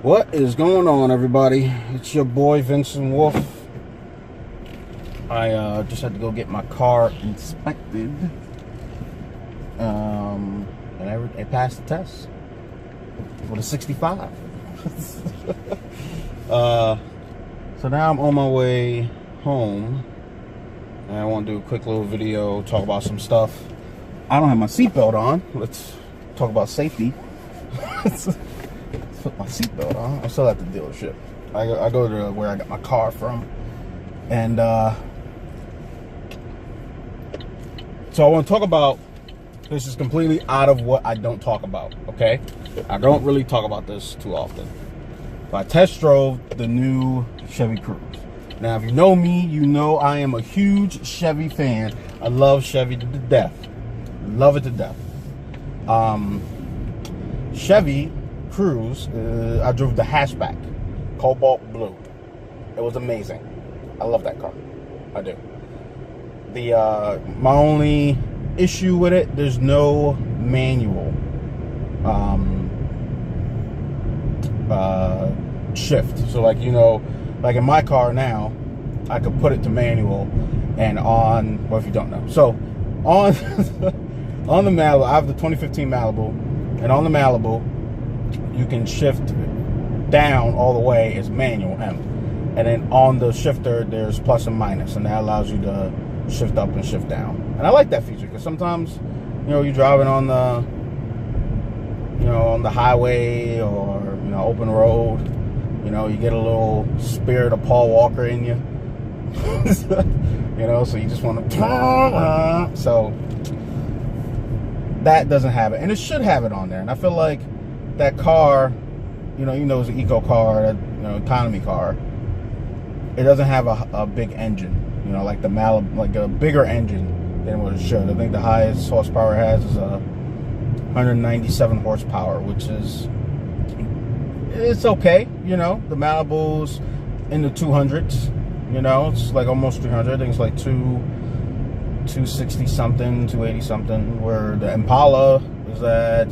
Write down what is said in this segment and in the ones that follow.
What is going on, everybody? It's your boy Vincent Wolf. I just had to go get my car inspected, and I passed the test with a 65. So now I'm on my way home, and I want to do a quick little video, talk about some stuff. I don't have my seatbelt on. Let's talk about safety. Put my seatbelt on. I'm still at the dealership. I go to where I got my car from, and so I want to talk about, this is completely out of what I don't talk about, okay? I don't really talk about this too often. But I test drove the new Chevy Cruze. Now, if you know me, you know I am a huge Chevy fan. I love Chevy to death. Love it to death. Chevy Cruze, I drove the hatchback, cobalt blue. It was amazing. I love that car. I do. My only issue with it, there's no manual shift. So, like, you know, like in my car now, I could put it to manual, and on, well, if you don't know, so on on the Malibu, I have the 2015 Malibu, and on the Malibu you can shift down all the way as manual M, and then on the shifter there's plus and minus, and that allows you to shift up and shift down. And I like that feature because sometimes, you know, you're driving on the, you know, on the highway or, you know, open road, you know, you get a little spirit of Paul Walker in you. You know, so you just want to, so that doesn't have it, and it should have it on there. And I feel like that car, you know, it's an eco car, that, you know, economy car. It doesn't have a big engine, you know, like the Malibu, like a bigger engine than what it should. I think the highest horsepower it has is 197 horsepower, which is, it's okay, you know. The Malibu's in the 200s, you know, it's like almost 300. I think it's like 260 something, 280 something, where the Impala is at,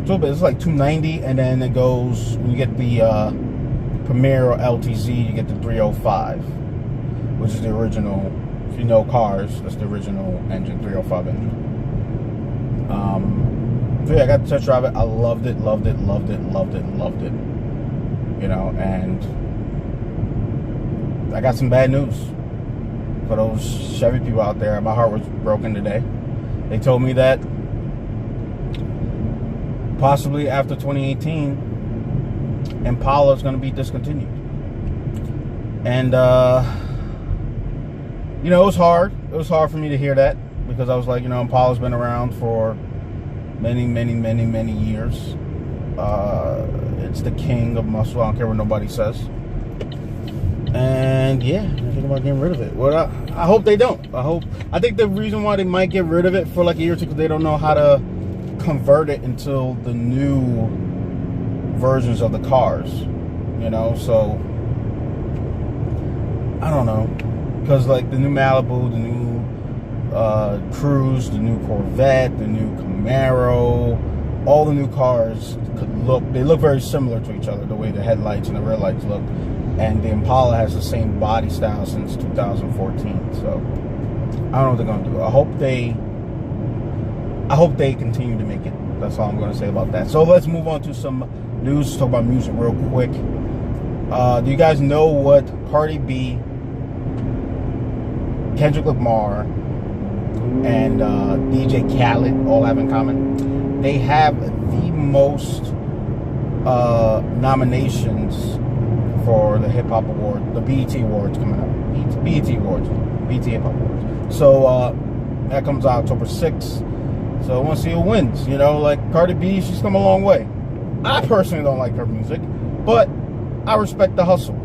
it's like 290, and then it goes, when you get the Premier or LTZ, you get the 305, which is the original. If you know cars, that's the original engine, 305 engine. So yeah, I got to test drive it. I loved it, loved it, loved it, loved it, loved it. You know, and I got some bad news for those Chevy people out there. My heart was broken today. They told me that possibly after 2018, Impala is going to be discontinued. And you know, it was hard. It was hard for me to hear that, because I was like, you know, Impala's been around for many, many, many, many years. It's the king of muscle. I don't care what nobody says. And yeah, I think about getting rid of it. Well, I hope they don't. I think the reason why they might get rid of it for like a year or two, because they don't know how to convert it until the new versions of the cars, you know. So I don't know, because like the new Malibu, the new Cruze, the new Corvette, the new Camaro, all the new cars they look very similar to each other, the way the headlights and the rear lights look. And the Impala has the same body style since 2014. So I don't know what they're gonna do. I hope they continue to make it. That's all I'm gonna say about that. So let's move on to some news. Let's talk about music real quick. Do you guys know what Cardi B, Kendrick Lamar, and DJ Khaled all have in common? They have the most nominations for the Hip Hop Award, the BET Awards coming up. BET Awards, BET Hip Hop Awards. So that comes out October 6th. So I want to see who wins. You know, like Cardi B, she's come a long way. I personally don't like her music, but I respect the hustle.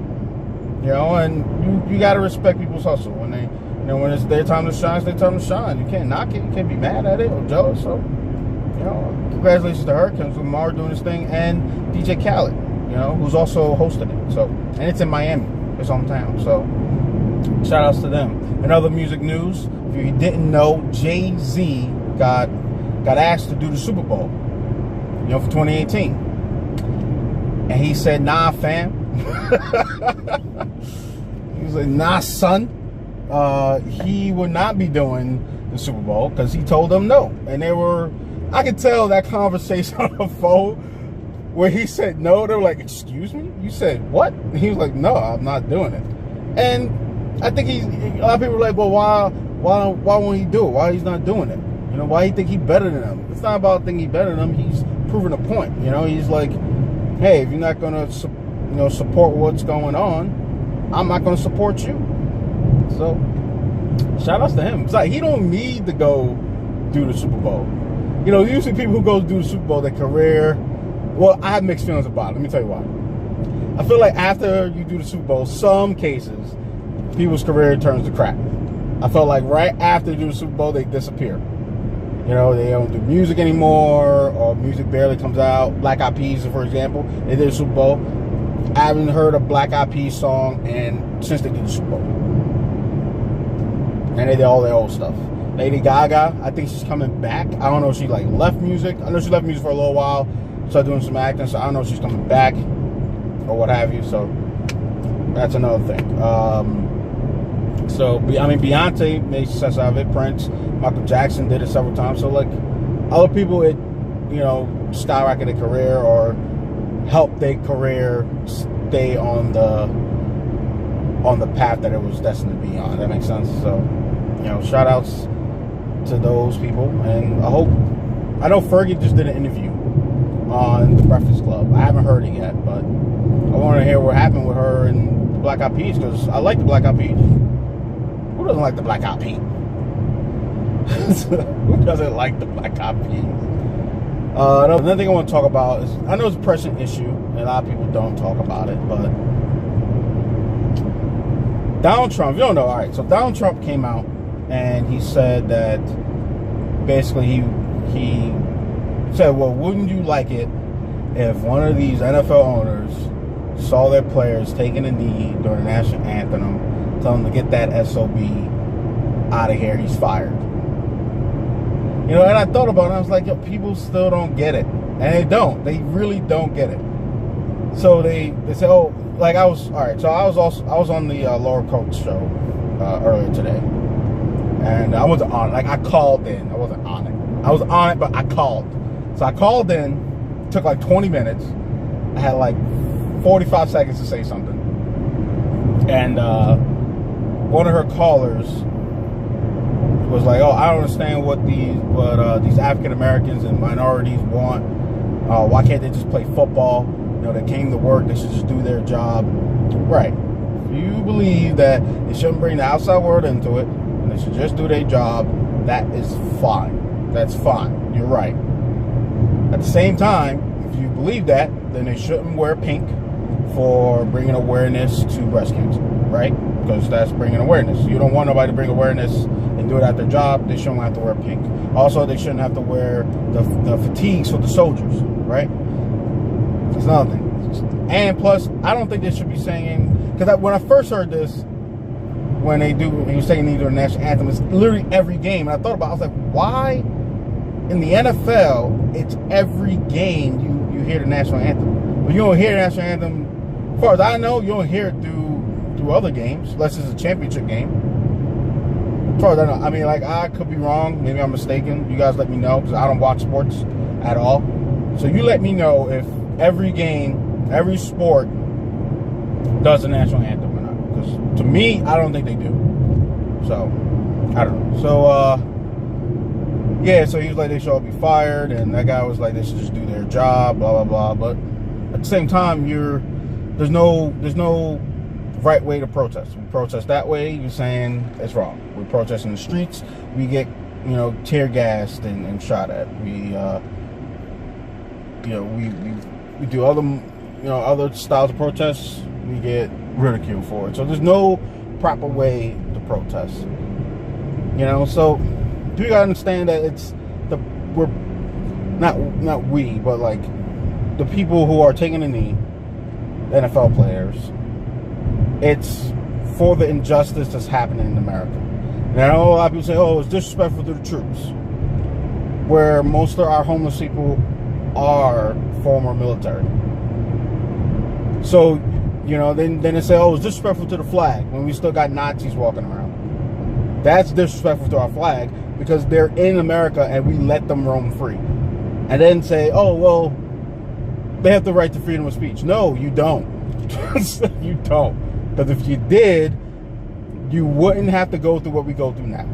You know, and you got to respect people's hustle. When they, you know, when it's their time to shine, it's their time to shine. You can't knock it. You can't be mad at it or jealous. So, you know, congratulations to her, Kendrick Lamar doing his thing, and DJ Khaled, you know, who's also hosting it. So, and it's in Miami, his hometown. So, shout outs to them. In other music news, if you didn't know, Jay-Z got got asked to do the Super Bowl, you know, for 2018. And he said, nah, fam. He was like, nah, son. He would not be doing the Super Bowl because he told them no. And I could tell that conversation on the phone where he said no, they were like, excuse me? You said what? And he was like, no, I'm not doing it. And I think a lot of people are like, well, why won't he do it? Why he's not doing it? You know, why he think he's better than them? It's not about thinking he's better than them. He's proving a point. You know, he's like, hey, if you're not going to, support what's going on, I'm not going to support you. So, shout outs to him. It's like, he don't need to go do the Super Bowl. You know, usually people who go do the Super Bowl, their career, well, I have mixed feelings about it. Let me tell you why. I feel like after you do the Super Bowl, some cases, people's career turns to crap. I felt like right after they do the Super Bowl, they disappear. You know, they don't do music anymore, or music barely comes out. Black Eyed Peas, for example, they did the Super Bowl. I haven't heard a Black Eyed Peas song since they did the Super Bowl. And they did all their old stuff. Lady Gaga, I think she's coming back. I don't know if she left music. I know she left music for a little while, started doing some acting, so I don't know if she's coming back or what have you. So that's another thing. So I mean, Beyonce made success out of it. Prince, Michael Jackson did it several times. So like other people, it skyrocketed their career or helped their career stay on the path that it was destined to be on. That makes sense. So shout outs to those people, and I know Fergie just did an interview on the Breakfast Club. I haven't heard it yet, but I want to hear what happened with her and the Black Eyed Peas, because I like the Black Eyed Peas. Who doesn't like the Black Eyed Peas? Who doesn't like the Black Eyed Peas? Another thing I want to talk about is, I know it's a pressing issue, and a lot of people don't talk about it, but Donald Trump, you don't know, all right, so Donald Trump came out and he said that basically he said, well, wouldn't you like it if one of these NFL owners saw their players taking a knee during the national anthem, tell them to get that S.O.B. out of here, he's fired. And I thought about it, I was like, yo, people still don't get it. And they don't. They really don't get it. So they say, oh, like I was on the Laura Coates show earlier today. And I wasn't on it. Like, I called in. I wasn't on it. I was on it, but I called. So I called in, took like 20 minutes. I had like 45 seconds to say something. And one of her callers was like, oh, I don't understand what these African Americans and minorities want. Why can't they just play football? They came to work, they should just do their job. Right. If you believe that they shouldn't bring the outside world into it, and they should just do their job, that is fine. That's fine. You're right. At the same time, if you believe that, then they shouldn't wear pink for bringing awareness to breast cancer, right? Because that's bringing awareness. You don't want nobody to bring awareness and do it at their job. They shouldn't have to wear pink. Also, they shouldn't have to wear the fatigues for the soldiers, right? That's another thing. And plus, I don't think they should be saying, because when I first heard this, when he was saying either national anthem, it's literally every game. And I thought about it, I was like, why in the NFL, it's every game you hear the national anthem? But you don't hear the national anthem, as far as I know, you don't hear it through other games, unless it's a championship game. As far as I know, I mean, like, I could be wrong, maybe I'm mistaken. You guys let me know, because I don't watch sports at all. So you let me know if every game, every sport does the national anthem or not. Because to me, I don't think they do. So, I don't know. So, yeah, so he was like, they should all be fired. And that guy was like, they should just do their job, blah, blah, blah. But at the same time, there's no right way to protest. We protest that way, you're saying it's wrong. We protest in the streets, we get, tear gassed and shot at. We do other styles of protests, we get ridiculed for it. So there's no proper way to protest. So you gotta understand that we're not we, but like the people who are taking a knee, the NFL players, it's for the injustice that's happening in America. And I know a lot of people say, oh, it's disrespectful to the troops. Where most of our homeless people are former military. So, you know, then they say, oh, it's disrespectful to the flag when we still got Nazis walking around. That's disrespectful to our flag because they're in America and we let them roam free. And then say, oh, well, they have the right to freedom of speech. No, you don't. You don't. Because if you did, you wouldn't have to go through what we go through now.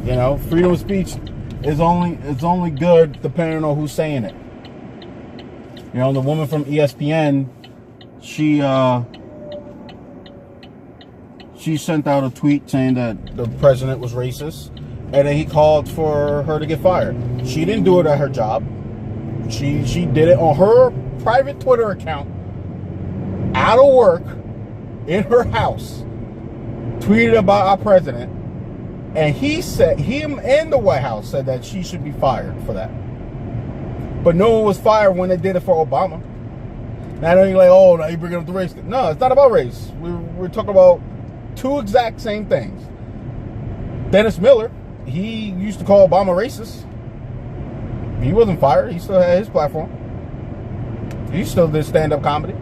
You know, freedom of speech is only good depending on who's saying it. You know, the woman from ESPN, she sent out a tweet saying that the president was racist, and then he called for her to get fired. She didn't do it at her job. She did it on her private Twitter account, out of work, in her house, tweeted about our president, and him and the White House said that she should be fired for that. But no one was fired when they did it for Obama. Now they're like, oh, now you're bringing up the race. No, it's not about race. We're talking about two exact same things. Dennis Miller, he used to call Obama racist. He wasn't fired. He still had his platform. He still did stand-up comedy.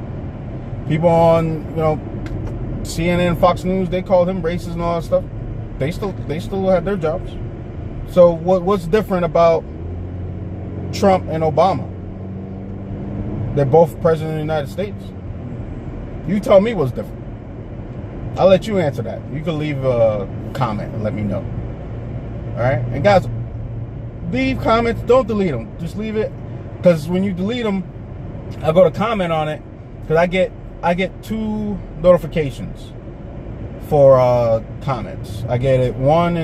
People on, you know, CNN, Fox News, they called him racist and all that stuff. They still had their jobs. So what's different about Trump and Obama? They're both president of the United States. You tell me what's different. I'll let you answer that. You can leave a comment and let me know. All right? And guys, leave comments. Don't delete them. Just leave it. Because when you delete them, I go to comment on it. Because I get 2 notifications for comments. I get one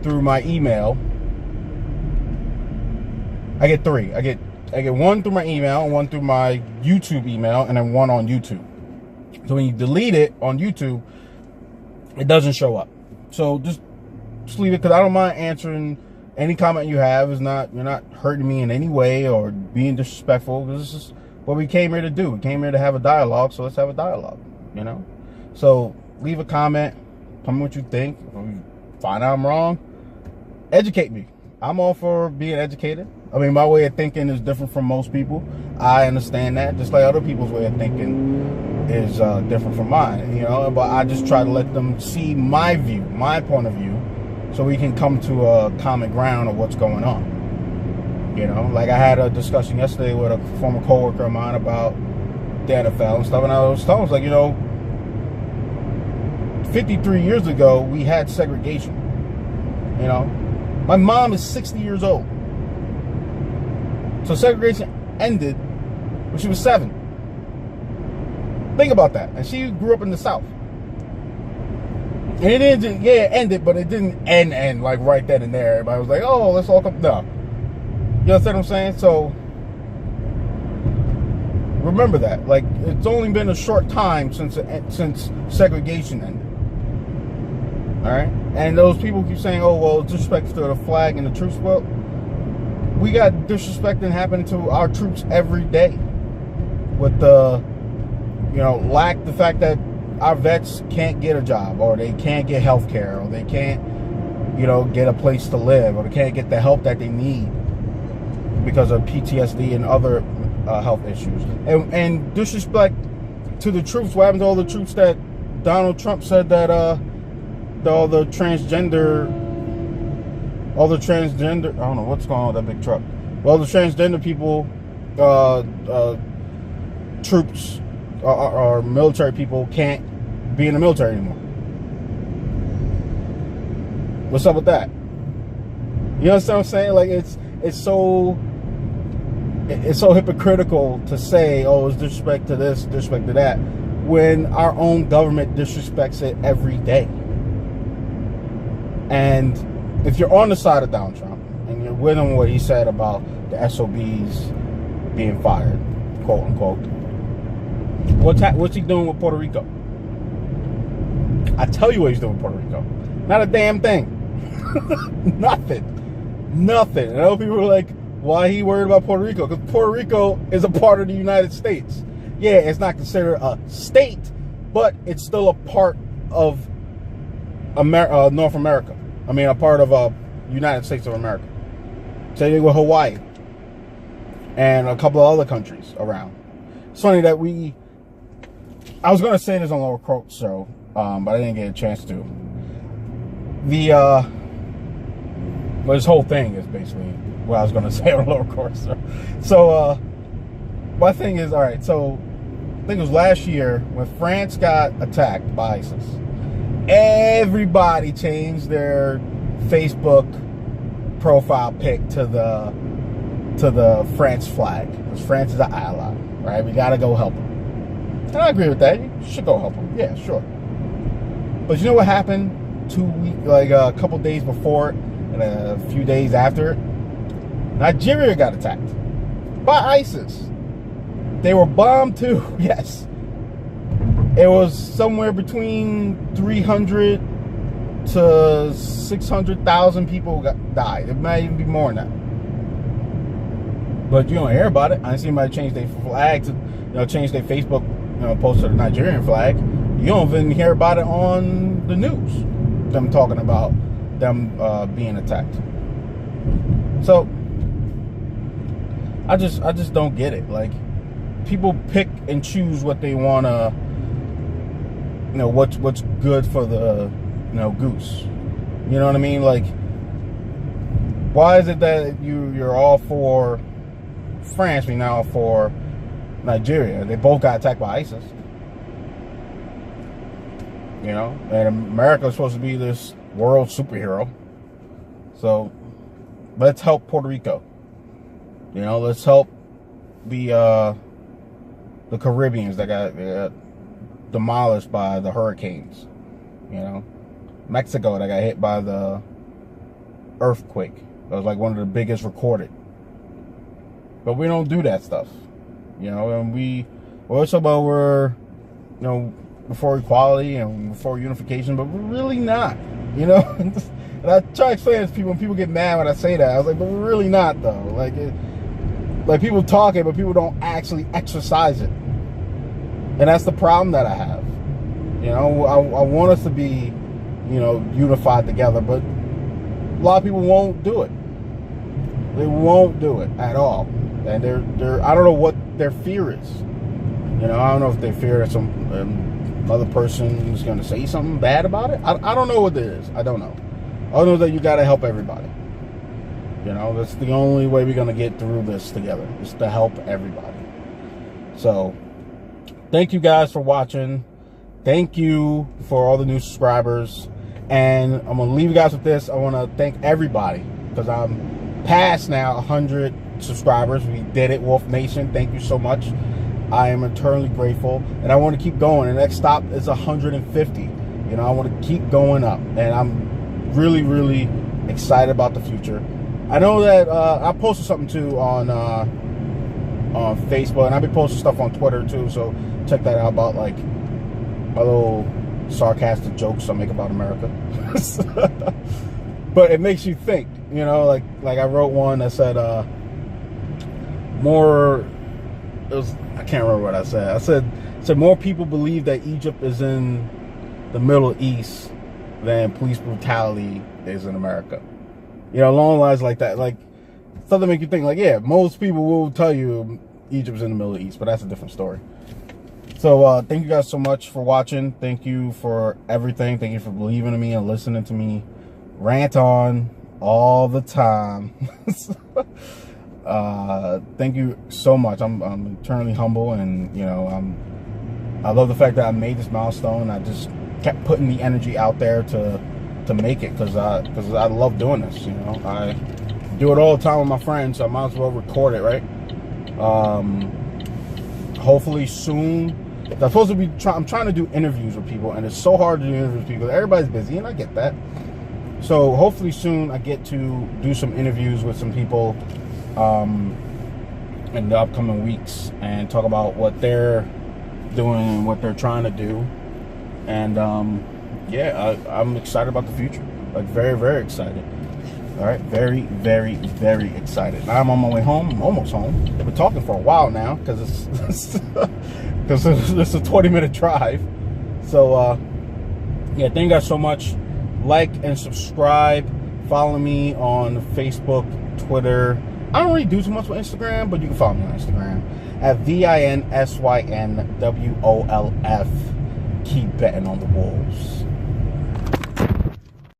through my email. I get 3. I get one through my email, one through my YouTube email, and then one on YouTube. So when you delete it on YouTube, it doesn't show up. So just leave it, because I don't mind answering any comment you have. You're not hurting me in any way or being disrespectful. This is what we came here to do. We came here to have a dialogue, so let's have a dialogue, you know? So leave a comment. Tell me what you think. If you find out I'm wrong, educate me. I'm all for being educated. I mean, my way of thinking is different from most people. I understand that, just like other people's way of thinking is different from mine, you know? But I just try to let them see my view, my point of view, so we can come to a common ground of what's going on. You know, like I had a discussion yesterday with a former coworker of mine about the NFL and stuff, and I was telling him, like, you know, 53 years ago, we had segregation. You know, my mom is 60 years old. So segregation ended when she was 7. Think about that. And she grew up in the South. And it didn't, yeah, it ended, but it didn't end like right then and there. Everybody was like, oh, let's all come. No. You understand what I'm saying? So remember that. Like, it's only been a short time since segregation ended. All right? And those people keep saying, oh, well, disrespect to the flag and the troops. Well, we got disrespecting happening to our troops every day with the, you know, the fact that our vets can't get a job, or they can't get health care, or they can't, you know, get a place to live, or they can't get the help that they need because of PTSD and other health issues. And disrespect to the troops. What happened to all the troops that Donald Trump said that all the transgender, I don't know what's going on with that big truck. Well, the transgender people, troops, or military people can't be in the military anymore. What's up with that? You understand what I'm saying? Like, it's so hypocritical to say, oh, it's disrespect to this, disrespect to that, when our own government disrespects it every day. And if you're on the side of Donald Trump and you're with him what he said about the S.O.Bs being fired, quote unquote, what's he doing with Puerto Rico? I tell you what he's doing with Puerto Rico. Not a damn thing. Nothing. And I know people are like, why he worried about Puerto Rico? Because Puerto Rico is a part of the United States. Yeah, it's not considered a state, but it's still a part of North America. I mean, a part of United States of America. Same thing with Hawaii. and a couple of other countries around. It's funny that I was going to say this on Lower Court Show, but I didn't get a chance to. Well, this whole thing is basically what I was going to say on Lower Court Show. So, my thing is, all right, so I think it was last year when France got attacked by ISIS. Everybody changed their Facebook profile pic to the France flag, because France is an ally, right? We gotta go help them. And I agree with that. You should go help them. Yeah, sure. But you know what happened a couple days before and a few days after it? Nigeria got attacked by ISIS. They were bombed too. Yes. It was somewhere between 300 to 600,000 people died. It might even be more than that. But you don't hear about it. I didn't see anybody change their flag to, change their Facebook, post to the Nigerian flag. You don't even hear about it on the news. Them talking about them being attacked. So I just don't get it. Like, people pick and choose what they wanna, what's good for the, goose. You know what I mean? Like, why is it that you're all for France, we now for Nigeria? They both got attacked by ISIS. And America is supposed to be this world superhero. So let's help Puerto Rico. Let's help the Caribbeans that got demolished by the hurricanes. Mexico that got hit by the earthquake. That was like one of the biggest recorded. But we don't do that stuff. And we're so about we're, before equality and before unification, but we're really not. And I try to explain this to people, and people get mad when I say that. I was like, but we're really not, though. Like people talk it, but people don't actually exercise it. And that's the problem that I have. I want us to be, unified together, but a lot of people won't do it. They won't do it at all. And they're I don't know what their fear is. I don't know if they fear that some other person is going to say something bad about it. I don't know what it is. I don't know. I know that you got to help everybody. That's the only way we're going to get through this together, is to help everybody. So, thank you guys for watching. Thank you for all the new subscribers. And I'm going to leave you guys with this. I want to thank everybody, because I'm past now 100 subscribers. We did it, Wolf Nation. Thank you so much. I am eternally grateful, and I want to keep going. The next stop is 150. I want to keep going up, and I'm really, really excited about the future. I know that I posted something too on Facebook, and I've been posting stuff on Twitter too, so check that out, about like my little sarcastic jokes I make about America. But it makes you think, like I wrote one that said I can't remember what I said. I said more people believe that Egypt is in the Middle East than police brutality is in America. Along lines like that. Like, something to make you think, like, yeah, most people will tell you Egypt's in the Middle East, but that's a different story. So, thank you guys so much for watching. Thank you for everything. Thank you for believing in me and listening to me rant on all the time. Thank you so much. I'm eternally humble, and I love the fact that I made this milestone. I just kept putting the energy out there to make it, because I love doing this. I do it all the time with my friends, so I might as well record it, right? Hopefully soon. I'm supposed to be I'm trying to do interviews with people, and it's so hard to do interviews with people. Everybody's busy, and I get that. So hopefully soon I get to do some interviews with some people in the upcoming weeks, and talk about what they're doing and what they're trying to do. And yeah, I'm excited about the future. Like, very, very excited. All right, very, very, very excited. Now I'm on my way home. I'm almost home. We're talking for a while now, because it's a 20-minute drive. So yeah, thank you guys so much. Like and subscribe. Follow me on Facebook, Twitter, I don't really do too much with Instagram, but you can follow me on Instagram at VINSYNWOLF. Keep betting on the Wolves.